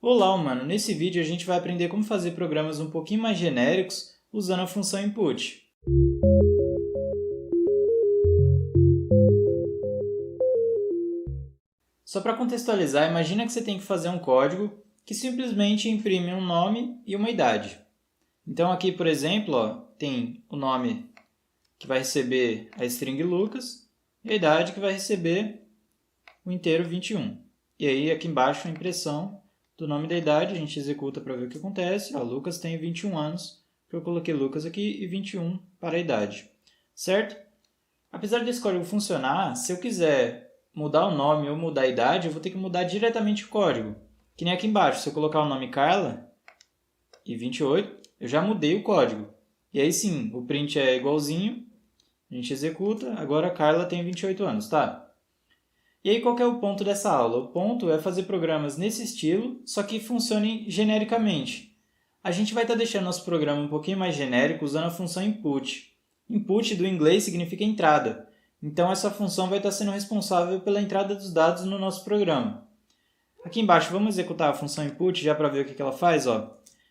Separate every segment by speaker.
Speaker 1: Olá, humano! Nesse vídeo a gente vai aprender como fazer programas um pouquinho mais genéricos usando a função input. Só para contextualizar, imagina que você tem que fazer um código que simplesmente imprime um nome e uma idade. Então aqui, por exemplo, tem o nome que vai receber a string Lucas e a idade que vai receber o inteiro 21. E aí aqui embaixo a impressão do nome e da idade, a gente executa para ver o que acontece. Lucas tem 21 anos, eu coloquei Lucas aqui, e 21 para a idade. Certo? Apesar desse código funcionar, se eu quiser mudar o nome ou mudar a idade, eu vou ter que mudar diretamente o código. Que nem aqui embaixo, se eu colocar o nome Carla e 28, eu já mudei o código. E aí sim, o print é igualzinho, a gente executa, agora a Carla tem 28 anos, tá? E aí qual que é o ponto dessa aula? O ponto é fazer programas nesse estilo, só que funcionem genericamente. A gente vai estar deixando nosso programa um pouquinho mais genérico usando a função input. Input do inglês significa entrada. Então essa função vai estar sendo responsável pela entrada dos dados no nosso programa. Aqui embaixo vamos executar a função input já para ver o que ela faz.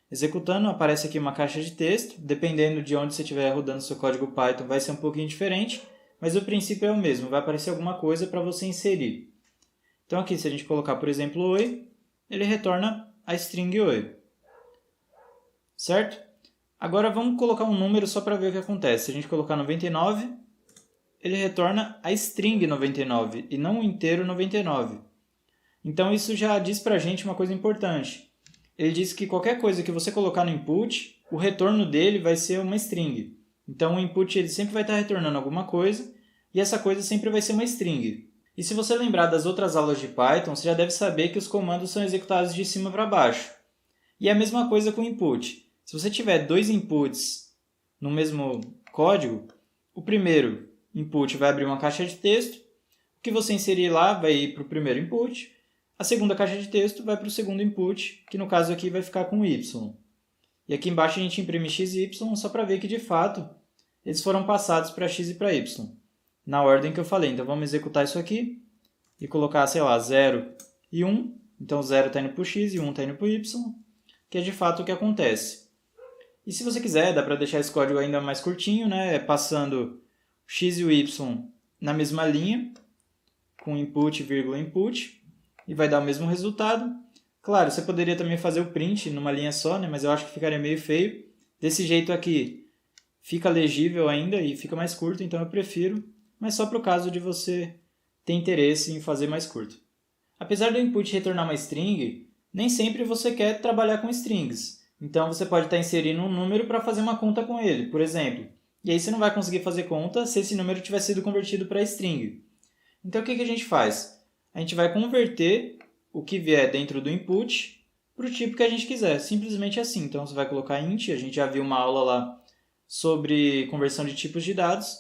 Speaker 1: Executando, aparece aqui uma caixa de texto. Dependendo de onde você estiver rodando seu código Python vai ser um pouquinho diferente. Mas o princípio é o mesmo, vai aparecer alguma coisa para você inserir. Então aqui, se a gente colocar, por exemplo, oi, ele retorna a string oi. Certo? Agora vamos colocar um número só para ver o que acontece. Se a gente colocar 99, ele retorna a string 99 e não o inteiro 99. Então isso já diz para a gente uma coisa importante. Ele diz que qualquer coisa que você colocar no input, o retorno dele vai ser uma string. Então o input ele sempre vai estar retornando alguma coisa e essa coisa sempre vai ser uma string. E se você lembrar das outras aulas de Python, você já deve saber que os comandos são executados de cima para baixo. E é a mesma coisa com o input. Se você tiver dois inputs no mesmo código, o primeiro input vai abrir uma caixa de texto, o que você inserir lá vai ir para o primeiro input, a segunda caixa de texto vai para o segundo input, que no caso aqui vai ficar com y. E aqui embaixo a gente imprime x e y só para ver que de fato eles foram passados para x e para y, na ordem que eu falei. Então vamos executar isso aqui e colocar, sei lá, 0 e 1. Então 0 está indo para o x e 1 está indo para o y, que é de fato o que acontece. E se você quiser, dá para deixar esse código ainda mais curtinho, né? Passando o x e o y na mesma linha, com input, vírgula, input, e vai dar o mesmo resultado. Claro, você poderia também fazer o print numa linha só, né? Mas eu acho que ficaria meio feio. Desse jeito aqui fica legível ainda e fica mais curto, então eu prefiro, mas só para o caso de você ter interesse em fazer mais curto. Apesar do input retornar uma string, nem sempre você quer trabalhar com strings. Então você pode estar inserindo um número para fazer uma conta com ele, por exemplo. E aí você não vai conseguir fazer conta se esse número tiver sido convertido para string. Então o que a gente faz? A gente vai converter o que vier dentro do input para o tipo que a gente quiser, simplesmente assim. Então você vai colocar int, a gente já viu uma aula lá sobre conversão de tipos de dados,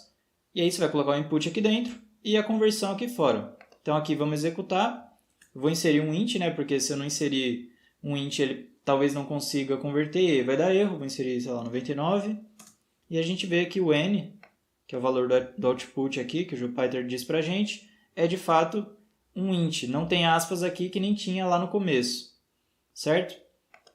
Speaker 1: e aí você vai colocar o input aqui dentro e a conversão aqui fora. Então aqui vamos executar, eu vou inserir um int, né, porque se eu não inserir um int ele talvez não consiga converter e vai dar erro, vou inserir, sei lá, 99, e a gente vê que o n, que é o valor do output aqui, que o Jupyter diz pra gente, é de fato um int, não tem aspas aqui que nem tinha lá no começo, certo?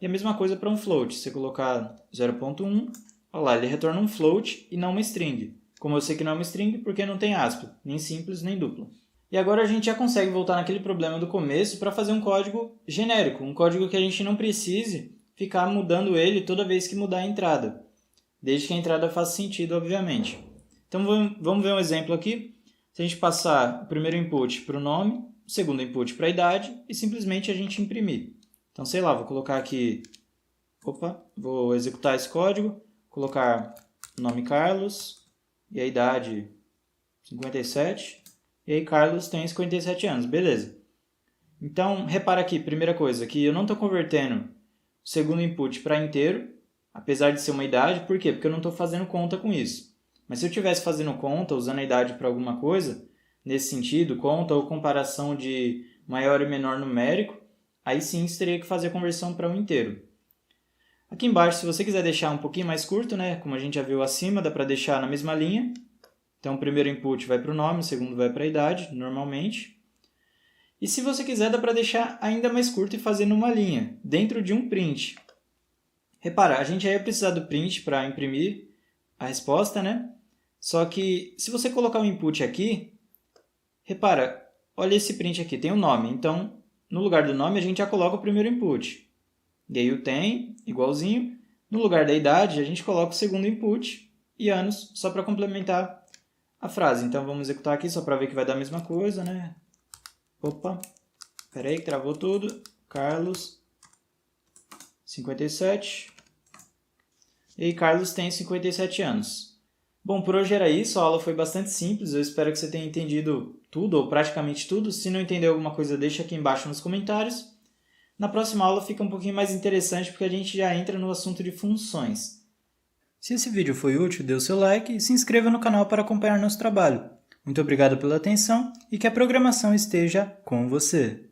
Speaker 1: E a mesma coisa para um float, se você colocar 0.1, olha lá, ele retorna um float e não uma string. Como eu sei que não é uma string, porque não tem aspa, nem simples nem dupla. E agora a gente já consegue voltar naquele problema do começo para fazer um código genérico, um código que a gente não precise ficar mudando ele toda vez que mudar a entrada, desde que a entrada faça sentido, obviamente. Então vamos ver um exemplo aqui. Se a gente passar o primeiro input para o nome, o segundo input para a idade e simplesmente a gente imprimir. Então, sei lá, vou colocar aqui, vou executar esse código, colocar o nome Carlos e a idade 57. E aí Carlos tem 57 anos, beleza. Então, repara aqui, primeira coisa, que eu não estou convertendo o segundo input para inteiro, apesar de ser uma idade. Por quê? Porque eu não estou fazendo conta com isso. Mas se eu estivesse fazendo conta, usando a idade para alguma coisa, nesse sentido, conta ou comparação de maior e menor numérico, aí sim você teria que fazer a conversão para um inteiro. Aqui embaixo, se você quiser deixar um pouquinho mais curto, né, como a gente já viu acima, dá para deixar na mesma linha. Então, o primeiro input vai para o nome, o segundo vai para a idade, normalmente. E se você quiser, dá para deixar ainda mais curto e fazer numa linha, dentro de um print. Repara, a gente já ia precisar do print para imprimir a resposta, né? Só que se você colocar o input aqui, repara, olha esse print aqui, tem um nome. Então, no lugar do nome, a gente já coloca o primeiro input. E aí o tem, igualzinho. No lugar da idade, a gente coloca o segundo input e anos, só para complementar a frase. Então, vamos executar aqui só para ver que vai dar a mesma coisa, né? Opa, espera aí que travou tudo. Carlos, 57. E Carlos tem 57 anos. Bom, por hoje era isso. A aula foi bastante simples. Eu espero que você tenha entendido tudo, ou praticamente tudo. Se não entendeu alguma coisa, deixa aqui embaixo nos comentários. Na próxima aula fica um pouquinho mais interessante, porque a gente já entra no assunto de funções. Se esse vídeo foi útil, dê o seu like e se inscreva no canal para acompanhar nosso trabalho. Muito obrigado pela atenção e que a programação esteja com você.